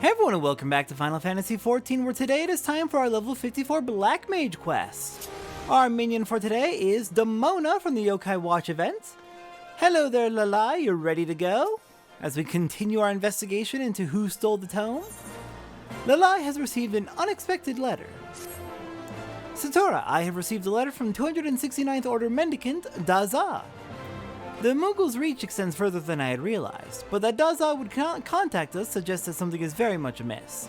Hey everyone and welcome back to Final Fantasy XIV, where today it is time for our level 54 Black Mage quest. Our minion for today is Demona from the Yokai Watch event. Hello there Lalai, you're ready to go? As we continue our investigation into who stole the tome. Lalai has received an unexpected letter. Satora, I have received a letter from 269th Order Mendicant Daza. The Mughals' reach extends further than I had realized, but that Daza would contact us suggests that something is very much amiss.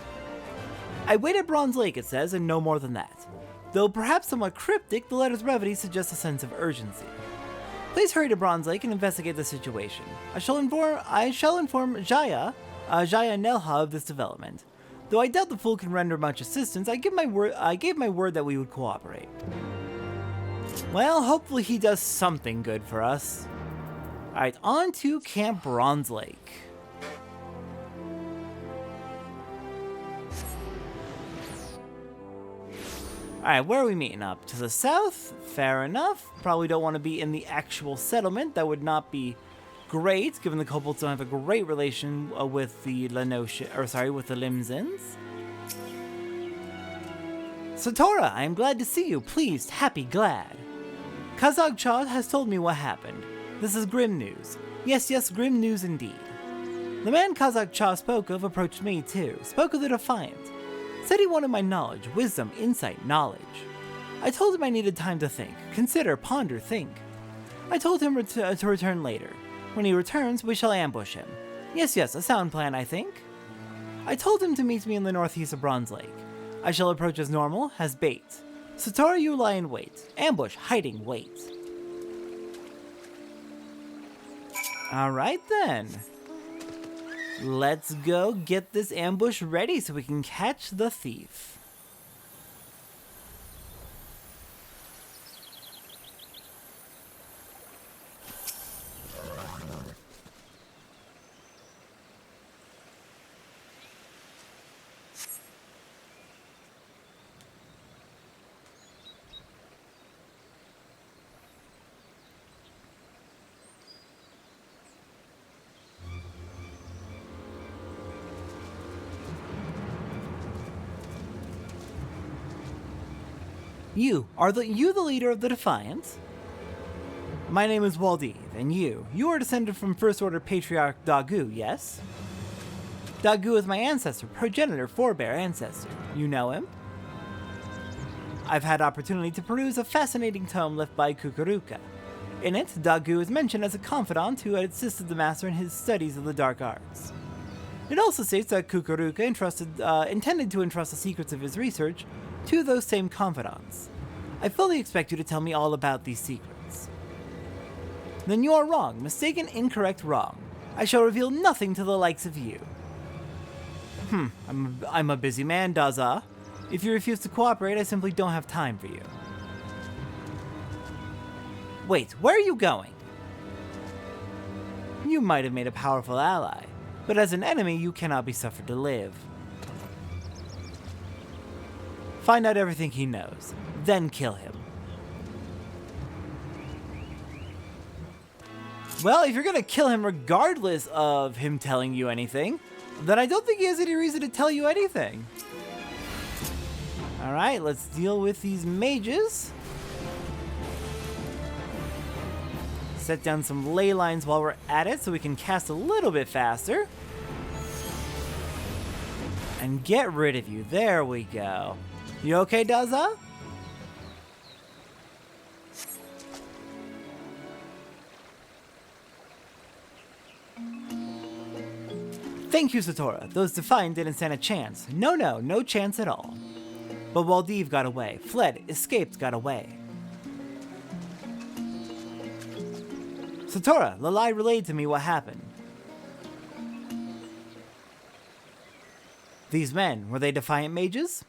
I wait at Bronze Lake, it says, and no more than that. Though perhaps somewhat cryptic, the letter's brevity suggests a sense of urgency. Please hurry to Bronze Lake and investigate the situation. I shall inform Jaya Nelha of this development. Though I doubt the fool can render much assistance, I gave my word that we would cooperate. Well, hopefully he does something good for us. Alright, on to Camp Bronze Lake. Alright, where are we meeting up? To the south? Fair enough. Probably don't want to be in the actual settlement. That would not be great, given the kobolds don't have a great relation with the with the Limzins. Satora, I am glad to see you. Pleased, happy, glad. Kazag Chad has told me what happened. This is grim news. Yes, grim news indeed. The man Kazak Cha spoke of approached me too, spoke of the Defiant. Said he wanted my knowledge, wisdom, insight, knowledge. I told him I needed time to think, consider, ponder, think. I told him to return later. When he returns, we shall ambush him. Yes, a sound plan, I think. I told him to meet me in the northeast of Bronze Lake. I shall approach as normal, as bait. Satora, you lie in wait. Ambush, hiding, wait. Alright then. Let's go get this ambush ready so we can catch the thief. You the leader of the Defiant? My name is Waldiv, and you are descended from First Order Patriarch Dagu, yes? Dagu is my ancestor, progenitor, forebear ancestor. You know him? I've had opportunity to peruse a fascinating tome left by Kukuruka. In it, Dagu is mentioned as a confidant who had assisted the master in his studies of the dark arts. It also states that Kukuruka intended to entrust the secrets of his research to those same confidants. I fully expect you to tell me all about these secrets. Then you are wrong. Mistaken, incorrect, wrong. I shall reveal nothing to the likes of you. I'm a busy man, Daza. If you refuse to cooperate, I simply don't have time for you. Wait, where are you going? You might have made a powerful ally, but as an enemy, you cannot be suffered to live. Find out everything he knows, then kill him. Well, if you're gonna kill him regardless of him telling you anything, then I don't think he has any reason to tell you anything. Alright, let's deal with these mages. Set down some ley lines while we're at it so we can cast a little bit faster. And get rid of you. There we go. You okay, Daza? Thank you, Satora. Those Defiant didn't stand a chance. No chance at all. But Waldiv got away. Fled, escaped, got away. Satora, Lalai relayed to me what happened. These men, were they Defiant mages?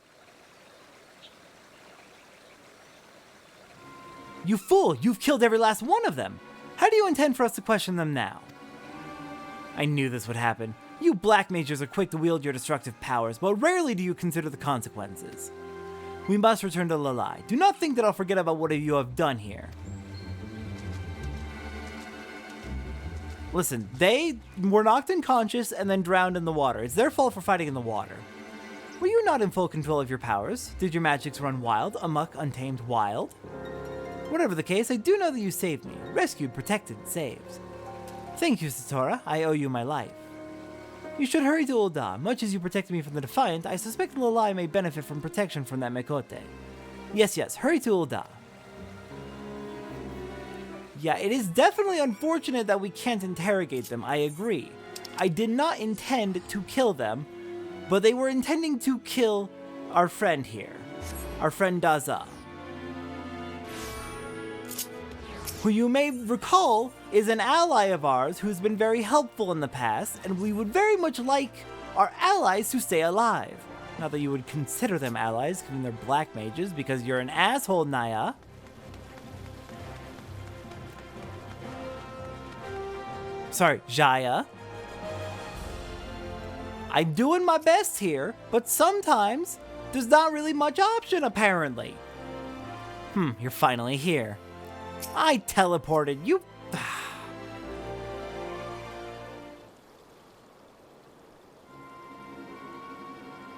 You fool! You've killed every last one of them! How do you intend for us to question them now? I knew this would happen. You black mages are quick to wield your destructive powers, but rarely do you consider the consequences. We must return to Lalai. Do not think that I'll forget about what you have done here. Listen, they were knocked unconscious and then drowned in the water. It's their fault for fighting in the water. Were you not in full control of your powers? Did your magics run wild, amok, untamed, wild? Whatever the case, I do know that you saved me. Rescued, protected, saved. Thank you, Satora. I owe you my life. You should hurry to Ul'dah. Much as you protected me from the Defiant, I suspect Lalai may benefit from protection from that Mekote. Yes, hurry to Ul'dah. Yeah, it is definitely unfortunate that we can't interrogate them, I agree. I did not intend to kill them, but they were intending to kill our friend here. Our friend Daza. Who you may recall is an ally of ours who's been very helpful in the past, and we would very much like our allies to stay alive. Not that you would consider them allies, given they're black mages, because you're an asshole, Naya. Sorry, Jaya. I'm doing my best here, but sometimes there's not really much option, apparently. You're finally here. I teleported you.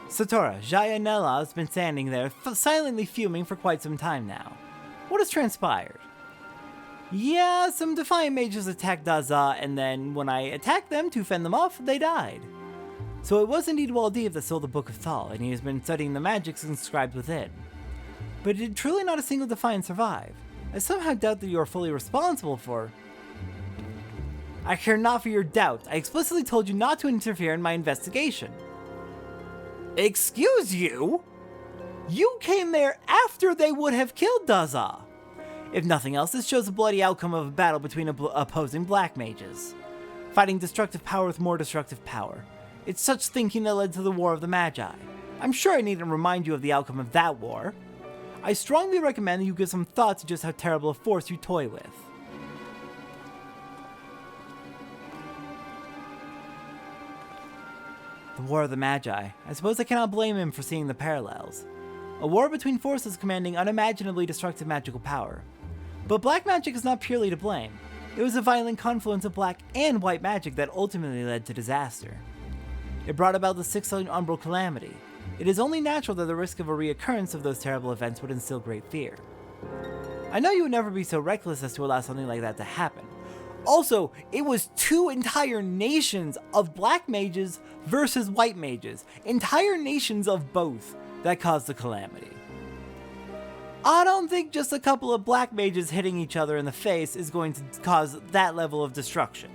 Satora, Jaya Nella has been standing there, silently fuming for quite some time now. What has transpired? Yeah, some Defiant mages attacked Daza, and then when I attacked them to fend them off, they died. So it was indeed Waldev that stole the Book of Thal, and he has been studying the magics inscribed within. But did truly not a single Defiant survive? I somehow doubt that you are fully responsible for... I care not for your doubt. I explicitly told you not to interfere in my investigation. Excuse you? You came there after they would have killed Daza. If nothing else, this shows the bloody outcome of a battle between opposing black mages. Fighting destructive power with more destructive power. It's such thinking that led to the War of the Magi. I'm sure I needn't remind you of the outcome of that war. I strongly recommend that you give some thought to just how terrible a force you toy with. The War of the Magi. I suppose I cannot blame him for seeing the parallels. A war between forces commanding unimaginably destructive magical power. But black magic is not purely to blame. It was a violent confluence of black and white magic that ultimately led to disaster. It brought about the Sixth Umbral Calamity. It is only natural that the risk of a reoccurrence of those terrible events would instill great fear. I know you would never be so reckless as to allow something like that to happen. Also, it was two entire nations of black mages versus white mages. Entire nations of both that caused the calamity. I don't think just a couple of black mages hitting each other in the face is going to cause that level of destruction.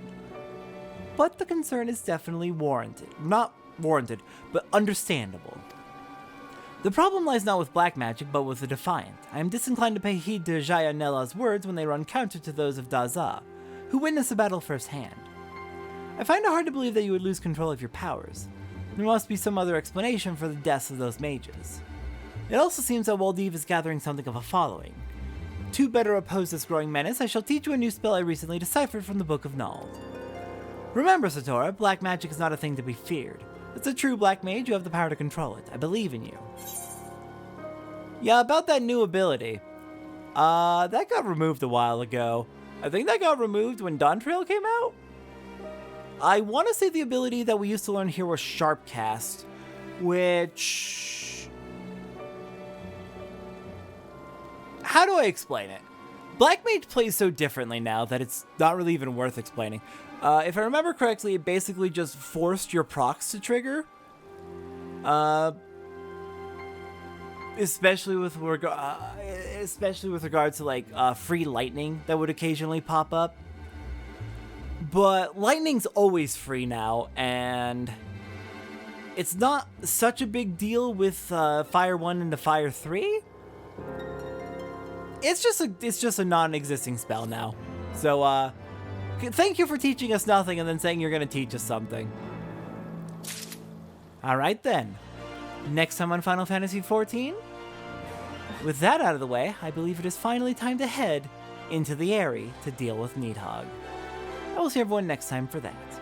But the concern is definitely warranted. Not warranted, but understandable. The problem lies not with black magic, but with the Defiant. I am disinclined to pay heed to Jaya Nella's words when they run counter to those of Daza, who witnessed the battle firsthand. I find it hard to believe that you would lose control of your powers. There must be some other explanation for the deaths of those mages. It also seems that Waldev is gathering something of a following. To better oppose this growing menace, I shall teach you a new spell I recently deciphered from the Book of Nald. Remember, Satora, black magic is not a thing to be feared. As a true black mage, you have the power to control it. I believe in you. Yeah, about that new ability. That got removed a while ago. I think that got removed when Dawntrail came out? I want to say the ability that we used to learn here was Sharpcast, which... How do I explain it? Black Mage plays so differently now that it's not really even worth explaining. If I remember correctly, it basically just forced your procs to trigger. Especially with regard to like free lightning that would occasionally pop up. But lightning's always free now, and it's not such a big deal with Fire 1 into Fire 3. It's just a non-existing spell now. So thank you for teaching us nothing and then saying you're going to teach us something. Alright then. Next time on Final Fantasy XIV? With that out of the way, I believe it is finally time to head into the Aerie to deal with Needhog. I will see everyone next time for that.